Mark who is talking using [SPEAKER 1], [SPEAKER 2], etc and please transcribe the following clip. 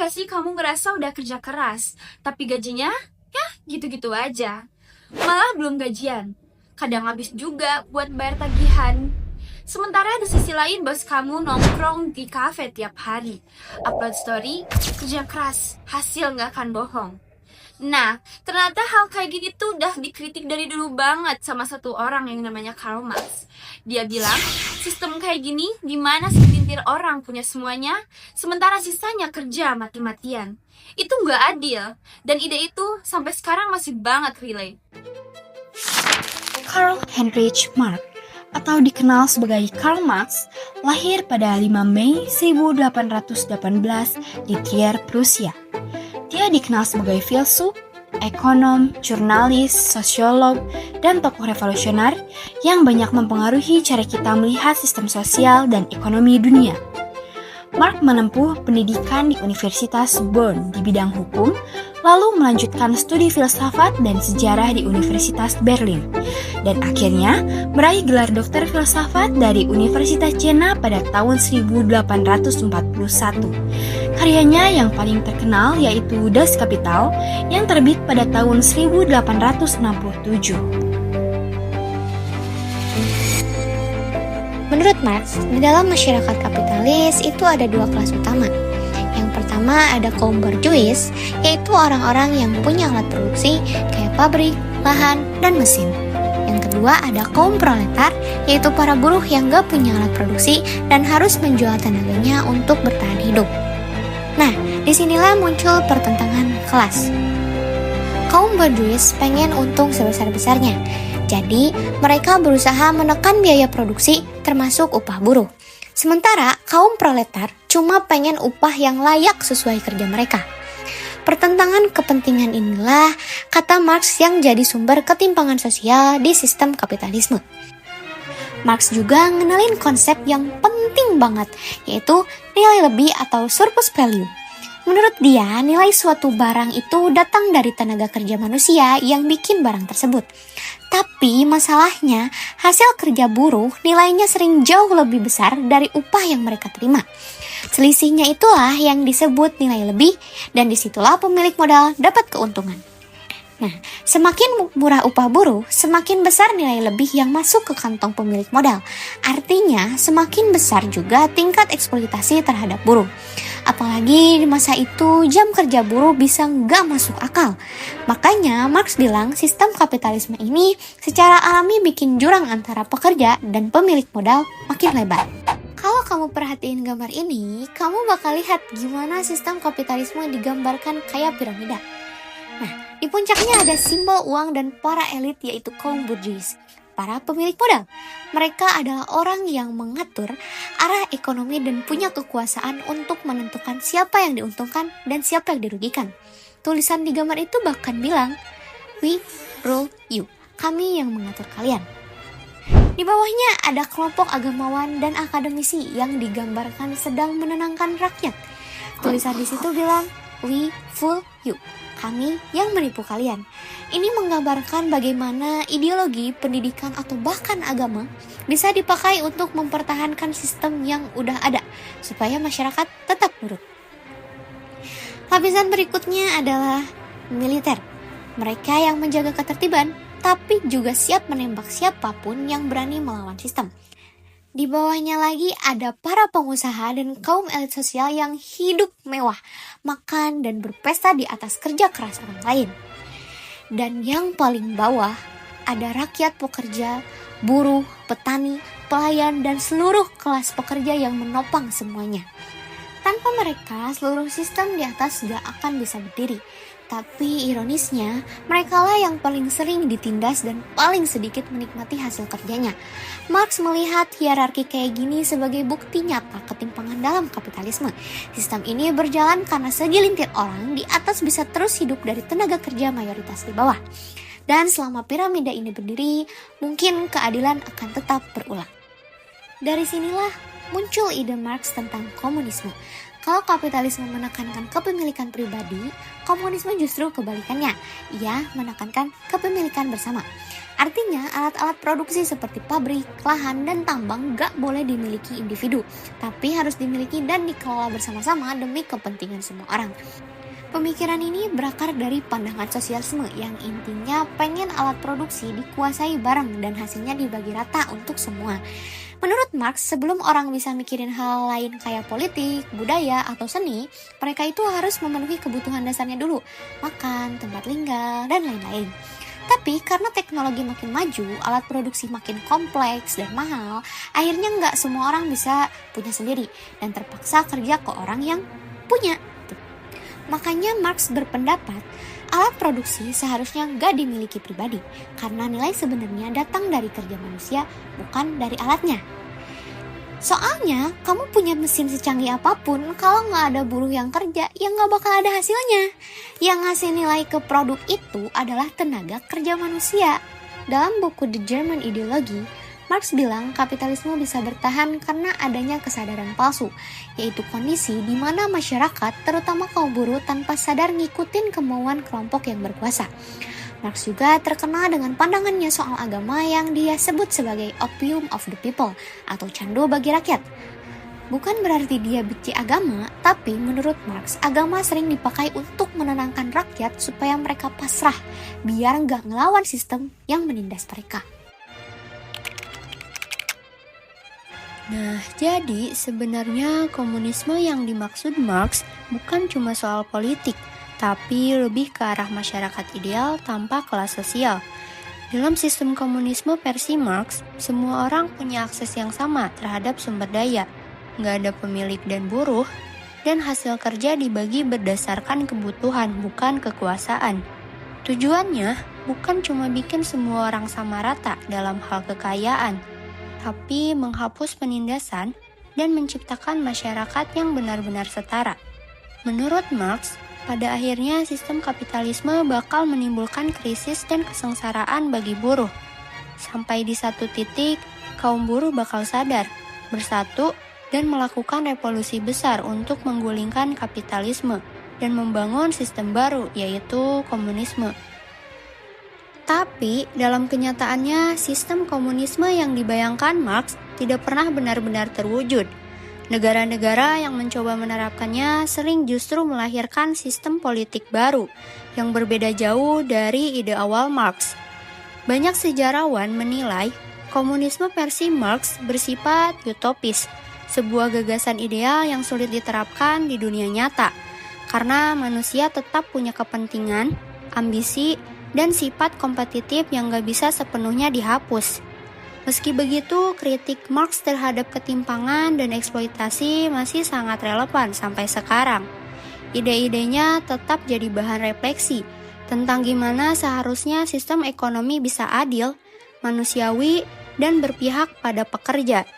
[SPEAKER 1] gak sih kamu ngerasa udah kerja keras, tapi gajinya ya gitu-gitu aja. Malah belum gajian, kadang habis juga buat bayar tagihan. Sementara di sisi lain bos kamu nongkrong di kafe tiap hari, upload story, kerja keras, hasil gak akan bohong. Nah, ternyata hal kayak gini tuh udah dikritik dari dulu banget sama satu orang yang namanya Karl Marx. Dia bilang, sistem kayak gini dimana segelintir orang punya semuanya, sementara sisanya kerja mati-matian. Itu nggak adil, dan ide itu sampai sekarang masih banget relate.
[SPEAKER 2] Karl Heinrich Marx atau dikenal sebagai Karl Marx lahir pada 5 Mei 1818 di Trier, Prusia. Dia dikenal sebagai filsuf, ekonom, jurnalis, sosiolog, dan tokoh revolusioner yang banyak mempengaruhi cara kita melihat sistem sosial dan ekonomi dunia. Marx menempuh pendidikan di Universitas Bonn di bidang hukum, lalu melanjutkan studi filsafat dan sejarah di Universitas Berlin, dan akhirnya meraih gelar dokter filsafat dari Universitas Jena pada tahun 1841. Karyanya yang paling terkenal yaitu Das Kapital yang terbit pada tahun 1867.
[SPEAKER 3] Menurut Marx, di dalam masyarakat kapitalis itu ada dua kelas utama. Yang pertama ada kaum borjuis, yaitu orang-orang yang punya alat produksi kayak pabrik, lahan, dan mesin. Yang kedua ada kaum proletar, yaitu para buruh yang gak punya alat produksi dan harus menjual tenaganya untuk bertahan hidup. Nah, disinilah muncul pertentangan kelas. Kaum borjuis pengen untung sebesar-besarnya, jadi mereka berusaha menekan biaya produksi termasuk upah buruh. Sementara kaum proletar cuma pengen upah yang layak sesuai kerja mereka. Pertentangan kepentingan inilah kata Marx yang jadi sumber ketimpangan sosial di sistem kapitalisme. Marx juga ngenalin konsep yang penting banget, yaitu nilai lebih atau surplus value. Menurut dia, nilai suatu barang itu datang dari tenaga kerja manusia yang bikin barang tersebut. Tapi masalahnya, hasil kerja buruh nilainya sering jauh lebih besar dari upah yang mereka terima. Selisihnya itulah yang disebut nilai lebih, dan disitulah pemilik modal dapat keuntungan. Nah, semakin murah upah buruh, semakin besar nilai lebih yang masuk ke kantong pemilik modal. Artinya, semakin besar juga tingkat eksploitasi terhadap buruh. Apalagi di masa itu jam kerja buruh bisa nggak masuk akal. Makanya Marx bilang sistem kapitalisme ini secara alami bikin jurang antara pekerja dan pemilik modal makin lebar. Kalau kamu perhatiin gambar ini, kamu bakal lihat gimana sistem kapitalisme digambarkan kayak piramida. Nah, di puncaknya ada simbol uang dan para elit yaitu kaum borjuis. Para pemilik modal. Mereka adalah orang yang mengatur arah ekonomi dan punya kekuasaan untuk menentukan siapa yang diuntungkan dan siapa yang dirugikan. Tulisan di gambar itu bahkan bilang, "We rule you." Kami yang mengatur kalian. Di bawahnya ada kelompok agamawan dan akademisi yang digambarkan sedang menenangkan rakyat. Tulisan di situ bilang, "We fool you." Kami yang menipu kalian. Ini menggambarkan bagaimana ideologi, pendidikan, atau bahkan agama bisa dipakai untuk mempertahankan sistem yang udah ada, supaya masyarakat tetap nurut. Lapisan berikutnya adalah militer. Mereka yang menjaga ketertiban, tapi juga siap menembak siapapun yang berani melawan sistem. Di bawahnya lagi ada para pengusaha dan kaum elit sosial yang hidup mewah, makan dan berpesta di atas kerja keras orang lain. Dan yang paling bawah ada rakyat pekerja, buruh, petani, pelayan, dan seluruh kelas pekerja yang menopang semuanya. Tanpa mereka, seluruh sistem di atas gak akan bisa berdiri. Tapi ironisnya, merekalah yang paling sering ditindas dan paling sedikit menikmati hasil kerjanya. Marx melihat hierarki kayak gini sebagai bukti nyata ketimpangan dalam kapitalisme. Sistem ini berjalan karena segelintir orang di atas bisa terus hidup dari tenaga kerja mayoritas di bawah. Dan selama piramida ini berdiri, mungkin keadilan akan tetap berulang. Dari sinilah muncul ide Marx tentang komunisme. Kalau kapitalisme menekankan kepemilikan pribadi, komunisme justru kebalikannya. Ia menekankan kepemilikan bersama. Artinya, alat-alat produksi seperti pabrik, lahan, dan tambang gak boleh dimiliki individu, tapi harus dimiliki dan dikelola bersama-sama demi kepentingan semua orang. Pemikiran ini berakar dari pandangan sosialisme yang intinya pengen alat produksi dikuasai bareng dan hasilnya dibagi rata untuk semua. Menurut Marx, sebelum orang bisa mikirin hal lain kayak politik, budaya, atau seni, mereka itu harus memenuhi kebutuhan dasarnya dulu, makan, tempat tinggal, dan lain-lain. Tapi karena teknologi makin maju, alat produksi makin kompleks dan mahal, akhirnya nggak semua orang bisa punya sendiri dan terpaksa kerja ke orang yang punya. Makanya Marx berpendapat alat produksi seharusnya nggak dimiliki pribadi karena nilai sebenarnya datang dari kerja manusia, bukan dari alatnya. Soalnya kamu punya mesin secanggih apapun, kalau nggak ada buruh yang kerja, ya nggak bakal ada hasilnya. Yang ngasih nilai ke produk itu adalah tenaga kerja manusia. Dalam buku The German Ideology, Marx bilang kapitalisme bisa bertahan karena adanya kesadaran palsu, yaitu kondisi di mana masyarakat, terutama kaum buruh, tanpa sadar ngikutin kemauan kelompok yang berkuasa. Marx juga terkenal dengan pandangannya soal agama yang dia sebut sebagai opium of the people atau candu bagi rakyat. Bukan berarti dia benci agama, tapi menurut Marx, agama sering dipakai untuk menenangkan rakyat supaya mereka pasrah, biar nggak ngelawan sistem yang menindas mereka.
[SPEAKER 2] Nah, jadi sebenarnya komunisme yang dimaksud Marx bukan cuma soal politik, tapi lebih ke arah masyarakat ideal tanpa kelas sosial. Dalam sistem komunisme versi Marx, semua orang punya akses yang sama terhadap sumber daya, nggak ada pemilik dan buruh, dan hasil kerja dibagi berdasarkan kebutuhan, bukan kekuasaan. Tujuannya bukan cuma bikin semua orang sama rata dalam hal kekayaan, tapi menghapus penindasan dan menciptakan masyarakat yang benar-benar setara. Menurut Marx, pada akhirnya sistem kapitalisme bakal menimbulkan krisis dan kesengsaraan bagi buruh. Sampai di satu titik, kaum buruh bakal sadar, bersatu, dan melakukan revolusi besar untuk menggulingkan kapitalisme dan membangun sistem baru, yaitu komunisme. Tapi, dalam kenyataannya, sistem komunisme yang dibayangkan Marx tidak pernah benar-benar terwujud. Negara-negara yang mencoba menerapkannya sering justru melahirkan sistem politik baru yang berbeda jauh dari ide awal Marx. Banyak sejarawan menilai komunisme versi Marx bersifat utopis, sebuah gagasan ideal yang sulit diterapkan di dunia nyata, karena manusia tetap punya kepentingan, ambisi, dan sifat kompetitif yang gak bisa sepenuhnya dihapus. Meski begitu, kritik Marx terhadap ketimpangan dan eksploitasi masih sangat relevan sampai sekarang. Ide-idenya tetap jadi bahan refleksi tentang gimana seharusnya sistem ekonomi bisa adil, manusiawi, dan berpihak pada pekerja.